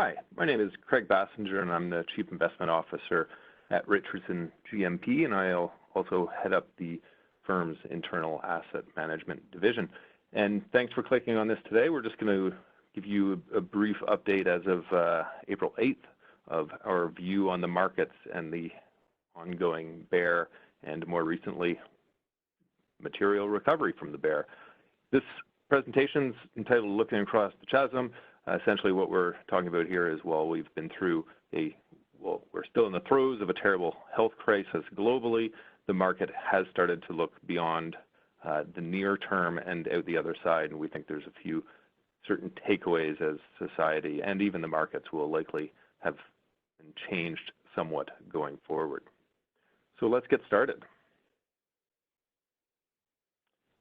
Hi, my name is Craig Bassinger, and I'm the Chief Investment Officer at Richardson GMP, and I'll also head up the firm's internal asset management division. And thanks for clicking on this today. We're just going to give you a brief update as of April 8th of our view on the markets and the ongoing bear and more recently material recovery from the bear. This presentation is entitled Looking Across the Chasm. Essentially what we're talking about here is, well, we've been through we're still in the throes of a terrible health crisis globally. The market has started to look beyond the near term and out the other side, and we think there's a few certain takeaways as society and even the markets will likely have been changed somewhat going forward. So let's get started.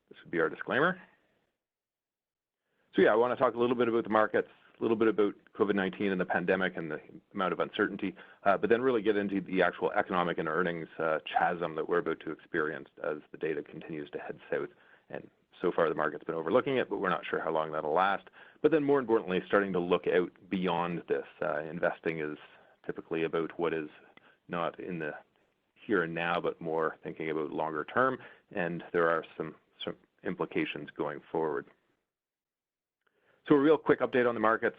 This would be our disclaimer. So yeah, I want to talk a little bit about the markets, a little bit about COVID-19 and the pandemic and the amount of uncertainty, but then really get into the actual economic and earnings chasm that we're about to experience as the data continues to head south. And so far the market's been overlooking it, but we're not sure how long that'll last. But then more importantly, starting to look out beyond this. Investing is typically about what is not in the here and now, but more thinking about longer term, and there are some implications going forward. So a real quick update on the markets.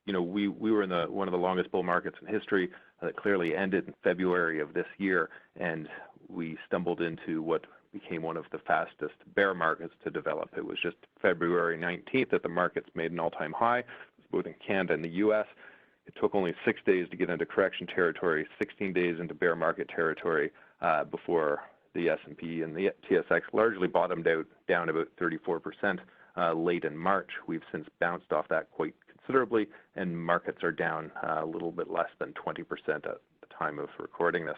We were in one of the longest bull markets in history that clearly ended in February of this year, and we stumbled into what became one of the fastest bear markets to develop. It was just February 19th that the markets made an all-time high, both in Canada and the U.S. It took only 6 days to get into correction territory, 16 days into bear market territory before the S&P and the TSX largely bottomed out down about 34%. Late in March. We've since bounced off that quite considerably, and markets are down a little bit less than 20% at the time of recording this.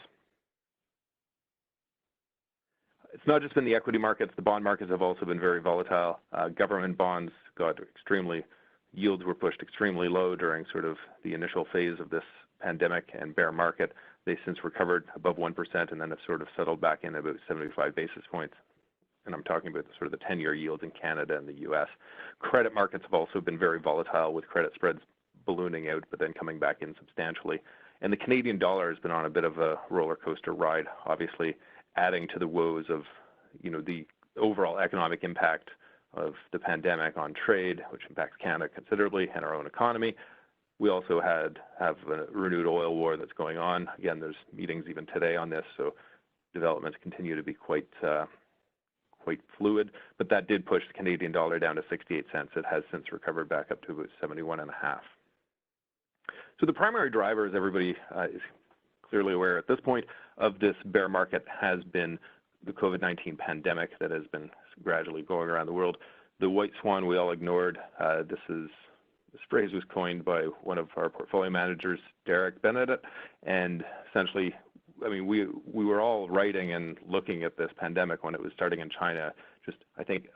It's not just been the equity markets. The bond markets have also been very volatile. Government bonds yields were pushed extremely low during sort of the initial phase of this pandemic and bear market. They since recovered above 1% and then have sort of settled back in about 75 basis points. And I'm talking about the 10-year yields in Canada and the U.S. Credit markets have also been very volatile with credit spreads ballooning out but then coming back in substantially. And the Canadian dollar has been on a bit of a roller coaster ride, obviously adding to the woes of the overall economic impact of the pandemic on trade, which impacts Canada considerably and our own economy. We also have a renewed oil war that's going on. Again, there's meetings even today on this, so developments continue to be quite fluid, but that did push the Canadian dollar down to 68 cents. It has since recovered back up to about 71.5. So the primary driver, as everybody is clearly aware at this point, of this bear market has been the COVID-19 pandemic that has been gradually going around the world. The white swan we all ignored. This phrase was coined by one of our portfolio managers, Derek Benedict, and essentially we were all writing and looking at this pandemic when it was starting in China. I think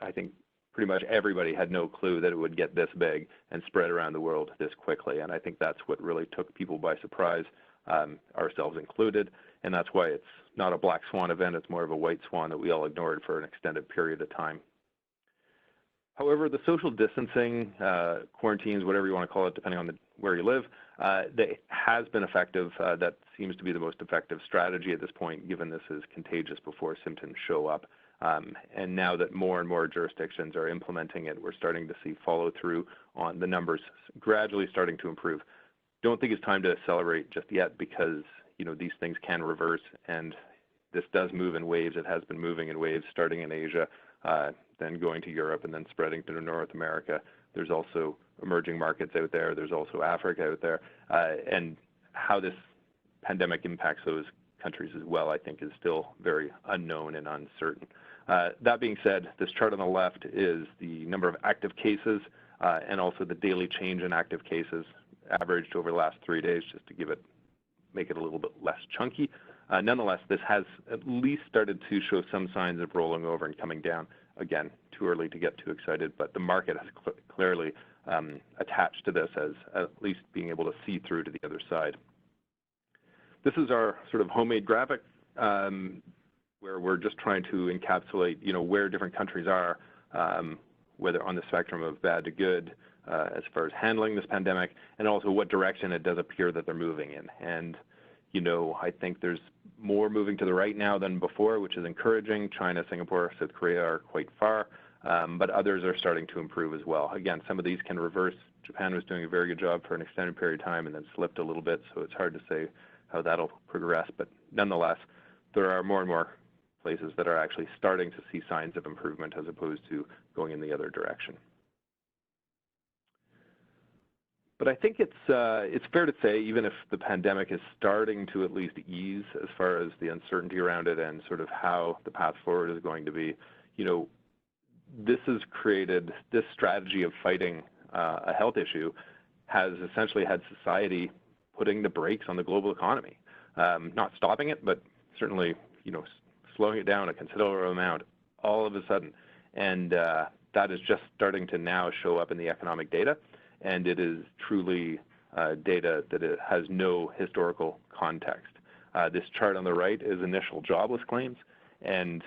pretty much everybody had no clue that it would get this big and spread around the world this quickly. And I think that's what really took people by surprise, ourselves included. And that's why it's not a black swan event. It's more of a white swan that we all ignored for an extended period of time. However, the social distancing, quarantines, whatever you want to call it, depending on where you live, that has been effective. That seems to be the most effective strategy at this point, given this is contagious before symptoms show up. And now that more and more jurisdictions are implementing it, we're starting to see follow through on the numbers gradually starting to improve. Don't think it's time to celebrate just yet because these things can reverse, and this does move in waves. It has been moving in waves, starting in Asia, then going to Europe, and then spreading to North America. There's also emerging markets out there. There's also Africa out there. And how this pandemic impacts those countries as well, I think, is still very unknown and uncertain. That being said, this chart on the left is the number of active cases and also the daily change in active cases averaged over the last 3 days, just to make it a little bit less chunky. Nonetheless, this has at least started to show some signs of rolling over and coming down. Again, too early to get too excited, but the market has clearly attached to this as at least being able to see through to the other side. This is our sort of homemade graphic where we're just trying to encapsulate, where different countries are, whether on the spectrum of bad to good, as far as handling this pandemic, and also what direction it does appear that they're moving in. And, I think there's more moving to the right now than before, which is encouraging. China, Singapore, South Korea are quite far, but others are starting to improve as well. Again, some of these can reverse. Japan was doing a very good job for an extended period of time and then slipped a little bit, so it's hard to say how that'll progress. But nonetheless, there are more and more places that are actually starting to see signs of improvement as opposed to going in the other direction. But I think it's fair to say, even if the pandemic is starting to at least ease as far as the uncertainty around it and sort of how the path forward is going to be, this has created, this strategy of fighting a health issue has essentially had society putting the brakes on the global economy. Not stopping it, but certainly, slowing it down a considerable amount all of a sudden. And that is just starting to now show up in the economic data. And it is truly data that it has no historical context. This chart on the right is initial jobless claims, and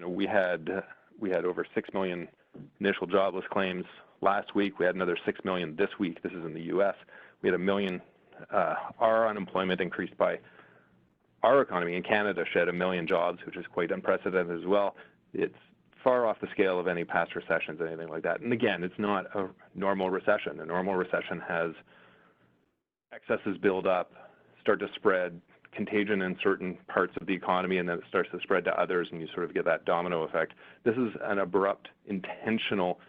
we had over 6 million initial jobless claims last week. We had another 6 million this week. This is in the U.S. We had 1 million. Our unemployment increased by our economy in Canada shed 1 million jobs, which is quite unprecedented as well. It's far off the scale of any past recessions, anything like that. And again, it's not a normal recession. A normal recession has excesses build up, start to spread, contagion in certain parts of the economy, and then it starts to spread to others, and you sort of get that domino effect. This is an abrupt, intentional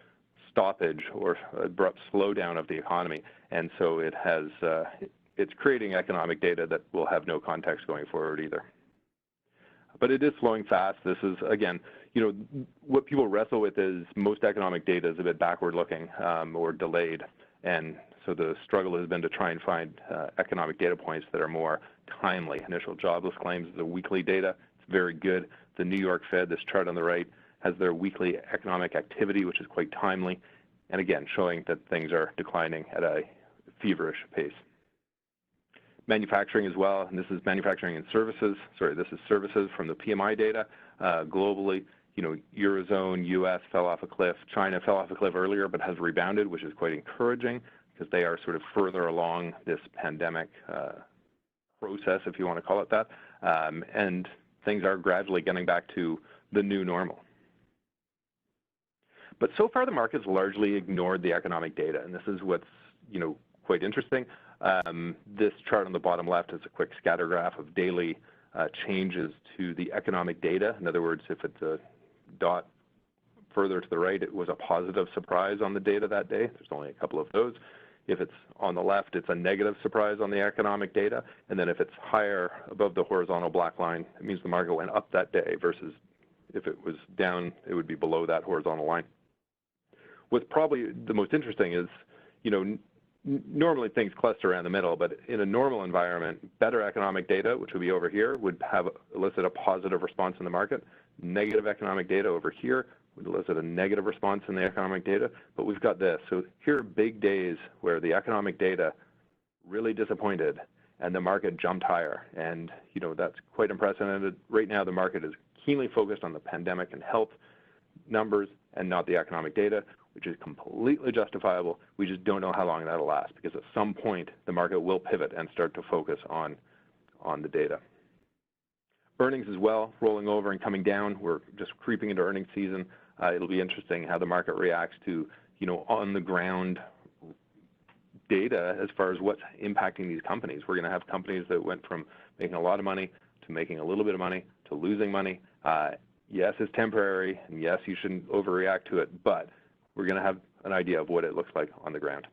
stoppage or abrupt slowdown of the economy, and so it has, it's creating economic data that will have no context going forward either. But it is flowing fast. This is, again, what people wrestle with is most economic data is a bit backward-looking or delayed, and so the struggle has been to try and find economic data points that are more timely. Initial jobless claims is a weekly data. It's very good. The New York Fed, this chart on the right, has their weekly economic activity, which is quite timely, and again, showing that things are declining at a feverish pace. Manufacturing as well, and this is manufacturing and services. Sorry, this is services from the PMI data. Globally, Eurozone, U.S. fell off a cliff. China fell off a cliff earlier, but has rebounded, which is quite encouraging because they are sort of further along this pandemic process, if you want to call it that, and things are gradually getting back to the new normal. But so far, the market's largely ignored the economic data, and this is what's quite interesting. This chart on the bottom left is a quick scatter graph of daily changes to the economic data. In other words, if it's a dot further to the right, it was a positive surprise on the data that day. There's only a couple of those. If it's on the left, it's a negative surprise on the economic data. And then if it's higher above the horizontal black line, it means the market went up that day versus if it was down, it would be below that horizontal line. What's probably the most interesting is, normally things cluster around the middle, but in a normal environment, better economic data, which would be over here, would have elicit a positive response in the market. Negative economic data over here would elicit a negative response in the economic data, but we've got this. So here are big days where the economic data really disappointed and the market jumped higher, and that's quite unprecedented. Right now, the market is keenly focused on the pandemic and health numbers and not the economic data, which is completely justifiable. We just don't know how long that'll last because at some point the market will pivot and start to focus on the data. Earnings as well, rolling over and coming down. We're just creeping into earnings season. It'll be interesting how the market reacts to, on the ground data as far as what's impacting these companies. We're going to have companies that went from making a lot of money to making a little bit of money to losing money. Yes, it's temporary, and yes, you shouldn't overreact to it, but we're going to have an idea of what it looks like on the ground.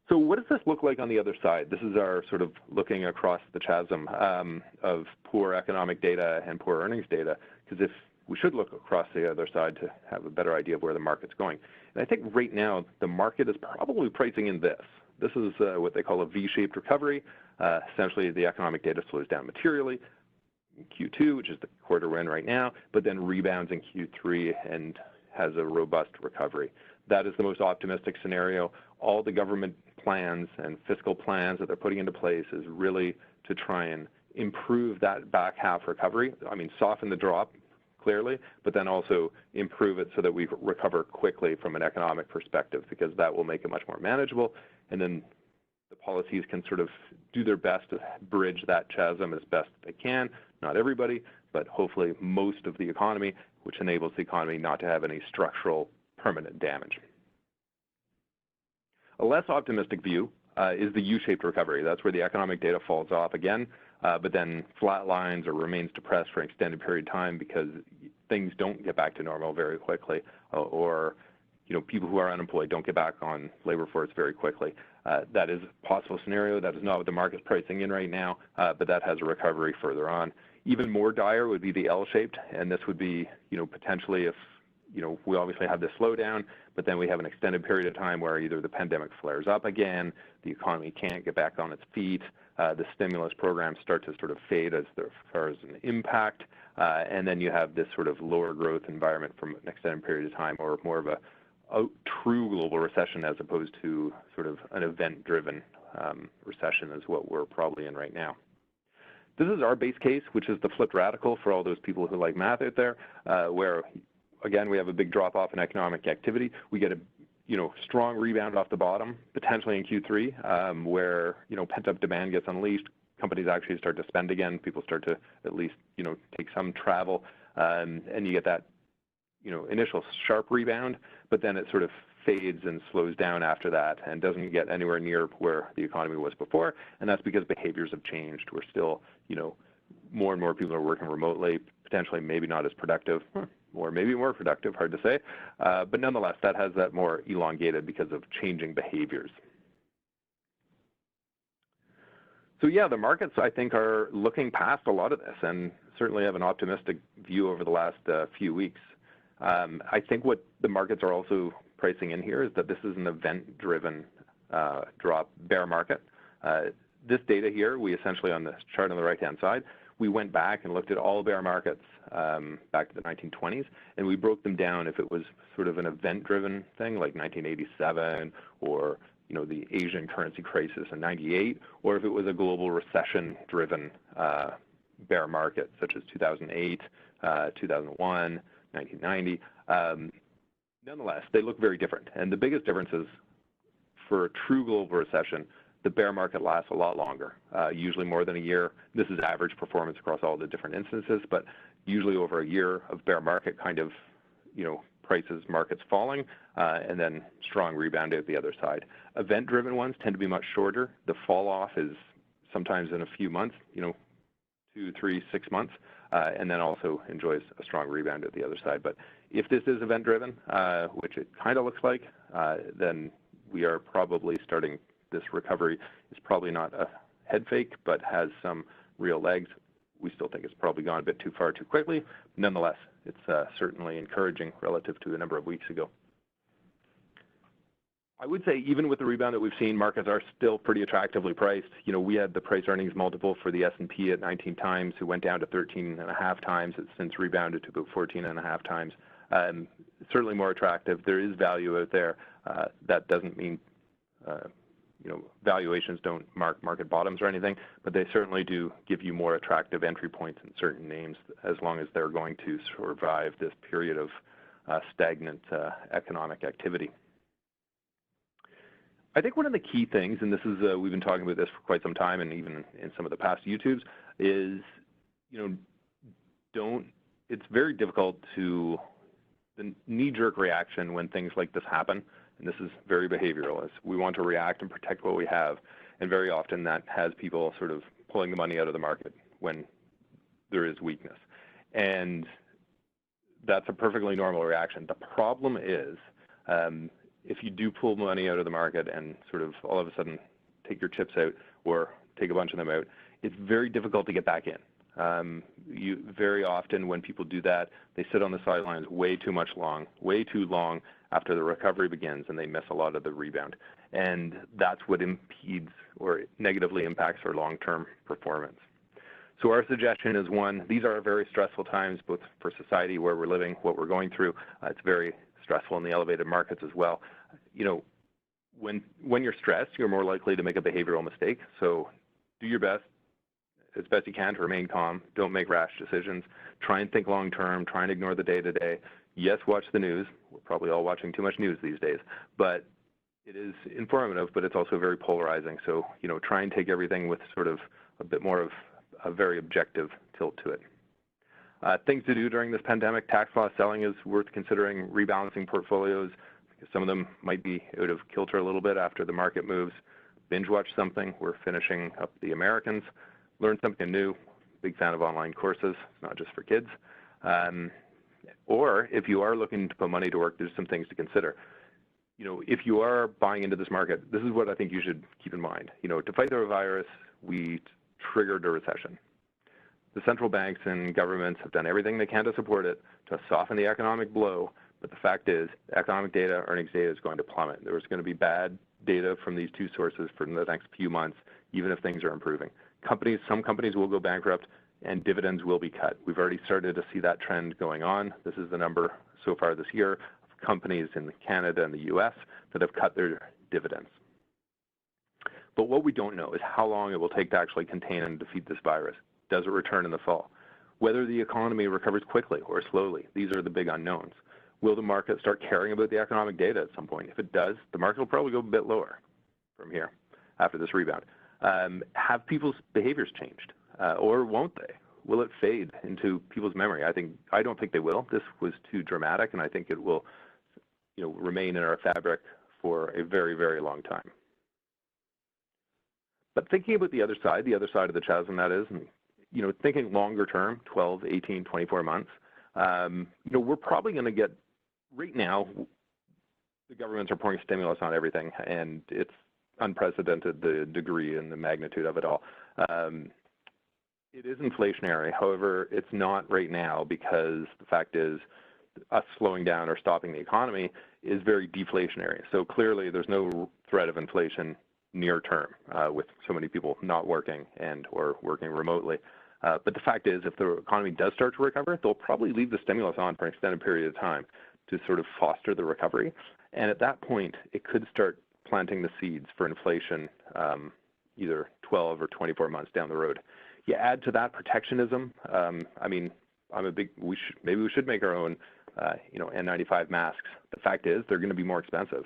So what does this look like on the other side? This is our sort of looking across the chasm of poor economic data and poor earnings data, because if we should look across the other side to have a better idea of where the market's going. And I think right now the market is probably pricing in this. This is what they call a V-shaped recovery. Essentially, the economic data slows down materially in Q2, which is the quarter we're in right now, but then rebounds in Q3 and has a robust recovery. That is the most optimistic scenario. All the government plans and fiscal plans that they're putting into place is really to try and improve that back half recovery. I mean, soften the drop, clearly, but then also improve it so that we recover quickly from an economic perspective, because that will make it much more manageable. And then the policies can sort of do their best to bridge that chasm as best they can. Not everybody, but hopefully most of the economy, which enables the economy not to have any structural permanent damage. A less optimistic view is the U-shaped recovery. That's where the economic data falls off again, but then flatlines or remains depressed for an extended period of time because things don't get back to normal very quickly, or people who are unemployed don't get back on labor force very quickly. That is a possible scenario. That is not what the market's pricing in right now, but that has a recovery further on. Even more dire would be the L-shaped, and this would be, potentially if, we obviously have this slowdown, but then we have an extended period of time where either the pandemic flares up again, the economy can't get back on its feet, the stimulus programs start to sort of fade as far as an impact, and then you have this sort of lower growth environment from an extended period of time, or more of a true global recession as opposed to sort of an event-driven recession is what we're probably in right now. This is our base case, which is the flipped radical for all those people who like math out there, where, again, we have a big drop-off in economic activity. We get a strong rebound off the bottom, potentially in Q3, where pent-up demand gets unleashed. Companies actually start to spend again. People start to at least take some travel, and you get that initial sharp rebound, but then it sort of fades and slows down after that and doesn't get anywhere near where the economy was before, and that's because behaviors have changed. We're still, more and more people are working remotely, potentially maybe not as productive, or maybe more productive, hard to say, but nonetheless, that has that more elongated because of changing behaviors. So yeah, the markets, I think, are looking past a lot of this and certainly have an optimistic view over the last few weeks. I think what the markets are also pricing in here is that this is an event-driven drop bear market. This data here, we essentially, on the chart on the right-hand side, we went back and looked at all bear markets back to the 1920s, and we broke them down if it was sort of an event-driven thing like 1987 or the Asian currency crisis in 98, or if it was a global recession-driven bear market such as 2008, 2001, 1990. Nonetheless, they look very different. And the biggest difference is for a true global recession, the bear market lasts a lot longer, usually more than a year. This is average performance across all the different instances, but usually over a year of bear market kind of, prices, markets falling, and then strong rebound at the other side. Event-driven ones tend to be much shorter. The fall off is sometimes in a few months, 2, 3, 6 months, and then also enjoys a strong rebound at the other side. But if this is event-driven, which it kind of looks like, then we are probably starting this recovery. Is probably not a head fake, but has some real legs. We still think it's probably gone a bit too far too quickly. Nonetheless, it's certainly encouraging relative to a number of weeks ago. I would say even with the rebound that we've seen, markets are still pretty attractively priced. We had the price earnings multiple for the S&P at 19 times, who went down to 13.5 times. It's since rebounded to about 14.5 times. Certainly more attractive. There is value out there. That doesn't mean valuations don't mark market bottoms or anything, but they certainly do give you more attractive entry points in certain names as long as they're going to survive this period of stagnant economic activity. I think one of the key things, and this is we've been talking about this for quite some time, and even in some of the past YouTubes, is it's very difficult to the knee-jerk reaction when things like this happen. And this is very behavioral, as we want to react and protect what we have. And very often that has people sort of pulling the money out of the market when there is weakness. And that's a perfectly normal reaction. The problem is if you do pull money out of the market and sort of all of a sudden take your chips out or take a bunch of them out, it's very difficult to get back in. Very often when people do that, they sit on the sidelines way too long after the recovery begins, and they miss a lot of the rebound. And that's what impedes or negatively impacts our long-term performance. So our suggestion is, one, these are very stressful times, both for society, where we're living, what we're going through. It's very stressful in the elevated markets as well. When you're stressed, you're more likely to make a behavioral mistake. So do your best. as best you can to remain calm. Don't make rash decisions. Try and think long term. Try and ignore the day-to-day. Yes, watch the news. We're probably all watching too much news these days, but it is informative, but it's also very polarizing. So, try and take everything with sort of a bit more of a very objective tilt to it. Things to do during this pandemic: tax loss selling is worth considering. Rebalancing portfolios, because some of them might be out of kilter a little bit after the market moves. Binge watch something. We're finishing up The Americans. Learn something new. Big fan of online courses. It's not just for kids. Or if you are looking to put money to work, there's some things to consider. If you are buying into this market, this is what I think you should keep in mind. To fight the virus, we triggered a recession. The central banks and governments have done everything they can to support it, to soften the economic blow. But the fact is, economic data, earnings data is going to plummet. There's going to be bad data from these two sources for the next few months, even if things are improving. Some companies will go bankrupt and dividends will be cut. We've already started to see that trend going on. This is the number so far this year of companies in Canada and the US that have cut their dividends. But what we don't know is how long it will take to actually contain and defeat this virus. Does it return in the fall? Whether the economy recovers quickly or slowly, these are the big unknowns. Will the market start caring about the economic data at some point? If it does, the market will probably go a bit lower from here after this rebound. Have people's behaviors changed, or won't they? Will it fade into people's memory? I don't think they will. This was too dramatic, and I think it will, remain in our fabric for a very, very long time. But thinking about the other side of the chasm, that is, and, thinking longer term, 12, 18, 24 months, we're probably going to get, right now, the governments are pouring stimulus on everything, and it's unprecedented, the degree and the magnitude of it all. It is inflationary. However, it's not right now, because the fact is us slowing down or stopping the economy is very deflationary. So clearly there's no threat of inflation near term with so many people not working and or working remotely. But the fact is, if the economy does start to recover, they'll probably leave the stimulus on for an extended period of time to sort of foster the recovery. And at that point, it could start planting the seeds for inflation either 12 or 24 months down the road. You add to that protectionism. Maybe we should make our own, N95 masks. The fact is, they're going to be more expensive.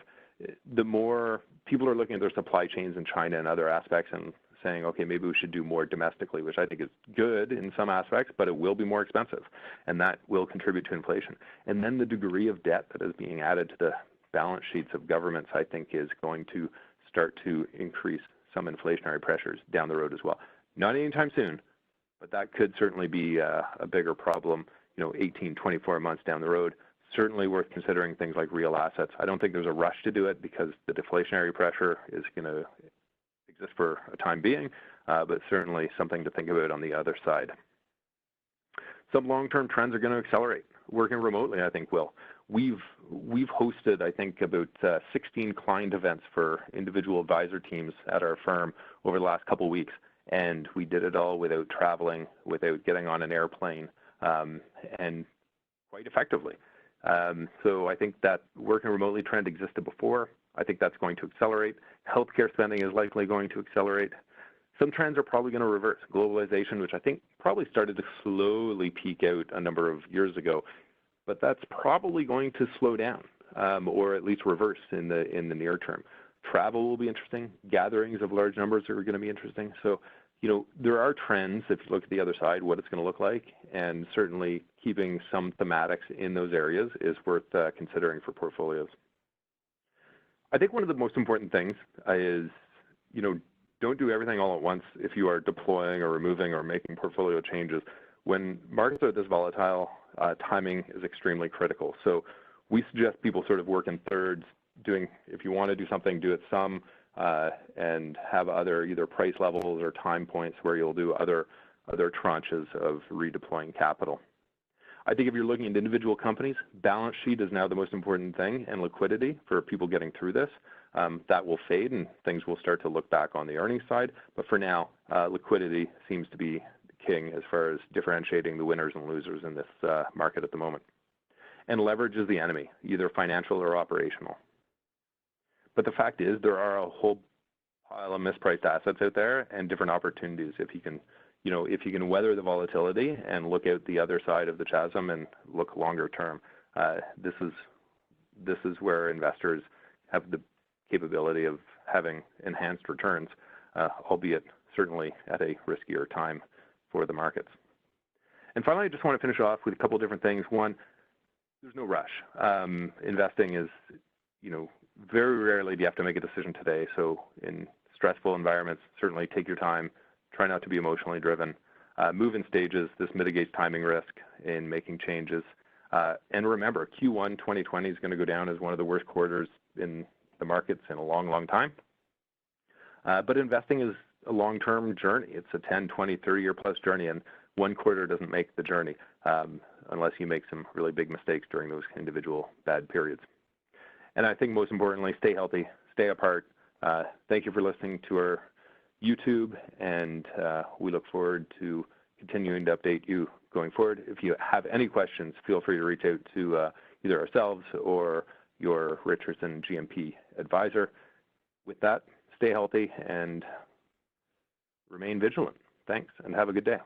The more people are looking at their supply chains in China and other aspects and saying, okay, maybe we should do more domestically, which I think is good in some aspects, but it will be more expensive, and that will contribute to inflation. And then the degree of debt that is being added to the balance sheets of governments, I think, is going to start to increase some inflationary pressures down the road as well. Not anytime soon, but that could certainly be a bigger problem, 18, 24 months down the road. Certainly worth considering things like real assets. I don't think there's a rush to do it because the deflationary pressure is going to exist for a time being, but certainly something to think about on the other side. Some long-term trends are going to accelerate. Working remotely, I think, will. We've hosted, I think, about 16 client events for individual advisor teams at our firm over the last couple of weeks, and we did it all without traveling, without getting on an airplane, and quite effectively. So I think that working remotely trend existed before. I think that's going to accelerate. Healthcare spending is likely going to accelerate. Some trends are probably going to reverse. Globalization, which I think probably started to slowly peak out a number of years ago, but that's probably going to slow down, or at least reverse in the near term. Travel will be interesting. Gatherings of large numbers are going to be interesting. So, there are trends, if you look at the other side, what it's going to look like, and certainly keeping some thematics in those areas is worth considering for portfolios. I think one of the most important things is, don't do everything all at once if you are deploying or removing or making portfolio changes. When markets are this volatile, timing is extremely critical. So we suggest people sort of work in thirds, if you want to do something, do it some, and have other either price levels or time points where you'll do other tranches of redeploying capital. I think if you're looking at individual companies, balance sheet is now the most important thing, and liquidity for people getting through this. That will fade and things will start to look back on the earnings side. But for now, liquidity seems to be king as far as differentiating the winners and losers in this market at the moment. And leverage is the enemy, either financial or operational. But the fact is, there are a whole pile of mispriced assets out there and different opportunities if you can, you know, if you can weather the volatility and look at the other side of the chasm and look longer term, this is where investors have the capability of having enhanced returns, albeit certainly at a riskier time for the markets. And finally, I just want to finish off with a couple of different things. One, there's no rush. Investing is, you know, very rarely do you have to make a decision today. So in stressful environments, certainly take your time. Try not to be emotionally driven. Move in stages. This mitigates timing risk in making changes. And remember, Q1 2020 is going to go down as one of the worst quarters in the markets in a long, long time. But investing is a long-term journey. It's a 10, 20, 30-year plus journey, and one quarter doesn't make the journey unless you make some really big mistakes during those individual bad periods. And I think most importantly, stay healthy, stay apart. Thank you for listening to our YouTube, and we look forward to continuing to update you going forward. If you have any questions, feel free to reach out to either ourselves or your Richardson GMP advisor. With that, stay healthy and remain vigilant. Thanks, and have a good day.